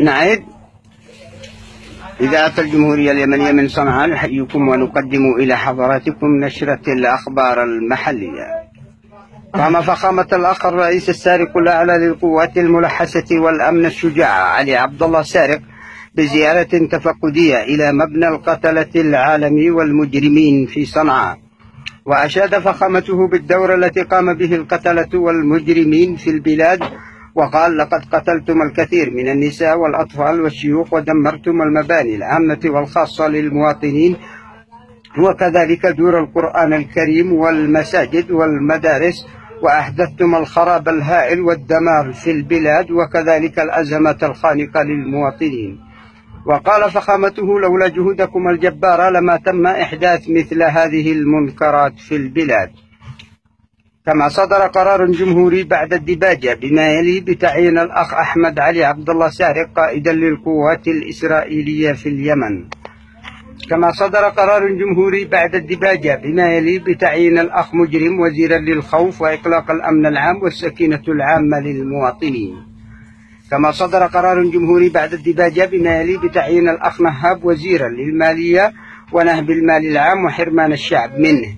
نعيد. إذاعة الجمهورية اليمنية من صنعاء نحييكم ونقدم إلى حضراتكم نشرة الأخبار المحلية. قام فخامة الأخ الرئيس السارق الأعلى للقوات الملحسة والأمن الشجاع علي عبد الله سارق بزيارة تفقدية إلى مبنى القتلة العالمي والمجرمين في صنعاء، وأشاد فخامته بالدور التي قام به القتلة والمجرمين في البلاد، وقال: لقد قتلتم الكثير من النساء والأطفال والشيوخ ودمرتم المباني العامة والخاصة للمواطنين، وكذلك دور القرآن الكريم والمساجد والمدارس، وأحدثتم الخراب الهائل والدمار في البلاد وكذلك الأزمات الخانقة للمواطنين. وقال فخامته: لولا جهودكم الجبارة لما تم إحداث مثل هذه المنكرات في البلاد. كما صدر قرار جمهوري بعد الديباجة بما يلي بتعيين الأخ أحمد علي عبد الله سارق قائدا للقوات الإسرائيلية في اليمن. كما صدر قرار جمهوري بعد الديباجة بما يلي بتعيين الأخ مجرم وزيرا للخوف وإقلاق الأمن العام والسكينة العامة للمواطنين. كما صدر قرار جمهوري بعد الديباجة بما يلي بتعيين الأخ نهاب وزيرا للمالية ونهب المال العام وحرمان الشعب منه.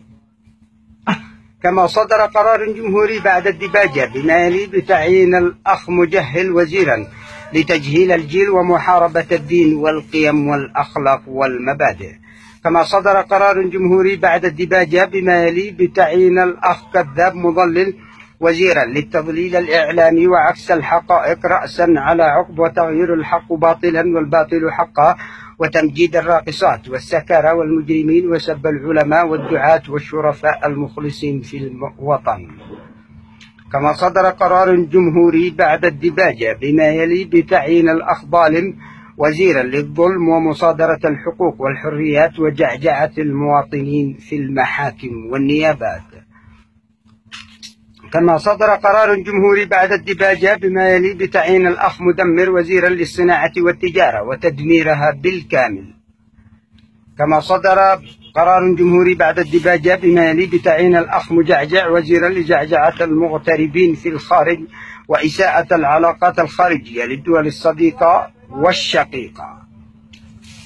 كما صدر قرار جمهوري بعد الديباجة بما يلي بتعيين الأخ مجهل وزيرا لتجهيل الجيل ومحاربة الدين والقيم والأخلاق والمبادئ. كما صدر قرار جمهوري بعد الديباجة بما يلي بتعيين الأخ كذاب مضلل وزيرا للتضليل الإعلامي وعكس الحقائق رأسا على عقب وتغيير الحق باطلا والباطل حقا وتمجيد الراقصات والسكارى والمجرمين وسب العلماء والدعاة والشرفاء المخلصين في الوطن. كما صدر قرار جمهوري بعد الديباجة بما يلي بتعيين الأخ ظالم وزيرا للظلم ومصادرة الحقوق والحريات وجعجعة المواطنين في المحاكم والنيابات. كما صدر قرار جمهوري بعد الديباجة بما يلي بتعيين الأخ مدمر وزيرا للصناعة والتجارة وتدميرها بالكامل. كما صدر قرار جمهوري بعد الديباجة بما يلي بتعيين الأخ مجعجع وزيرا لجعجعة المغتربين في الخارج وإساءة العلاقات الخارجية للدول الصديقة والشقيقة.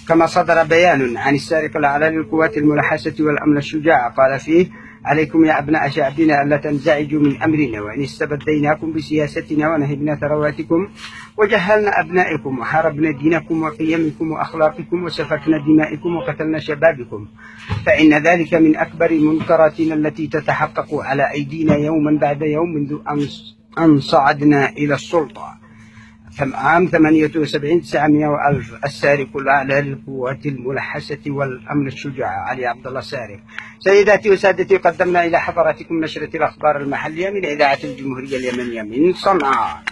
كما صدر بيان عن السارق الأعلى للقوات الملحسة والأمن الشجاع قال فيه: عليكم يا أبناء شعبنا ألا تنزعجوا من أمرنا، وإن استبديناكم بسياستنا ونهبنا ثرواتكم وجهلنا أبنائكم وحاربنا دينكم وقيمكم وأخلاقكم وسفكنا دمائكم وقتلنا شبابكم، فإن ذلك من أكبر منكراتنا التي تتحقق على أيدينا يوما بعد يوم منذ أن صعدنا إلى السلطة. عام 78 900 وألف. السارق الأعلى للقوات الملحسة والأمن الشجاع علي عبد الله سارق. سيداتي وسادتي، قدمنا إلى حضراتكم نشرة الأخبار المحلية من إذاعة الجمهورية اليمنية من صنعاء.